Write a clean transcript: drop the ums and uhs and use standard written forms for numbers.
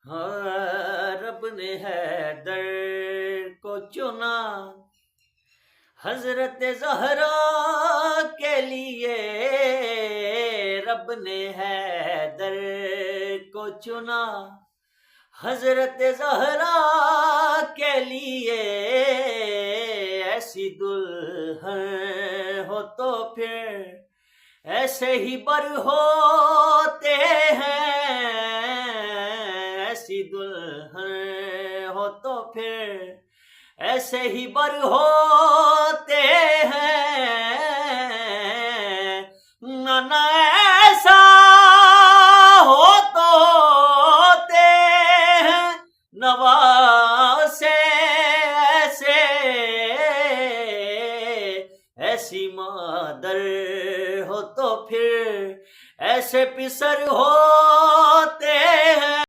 ہاں، رب نے حیدر کو چنا حضرت زہرا کے لیے، رب نے حیدر کو چنا حضرت زہرا کے لیے، ایسی دلہن ہو تو پھر ایسے ہی بر ہوتے ہیں، ایسی دلہن ہو تو پھر ایسے ہی بر ہوتے ہیں، نہ ایسا ہو تو ہوتے ہیں نواسے ایسے، ایسی مادر ہو تو پھر ایسے پسر ہو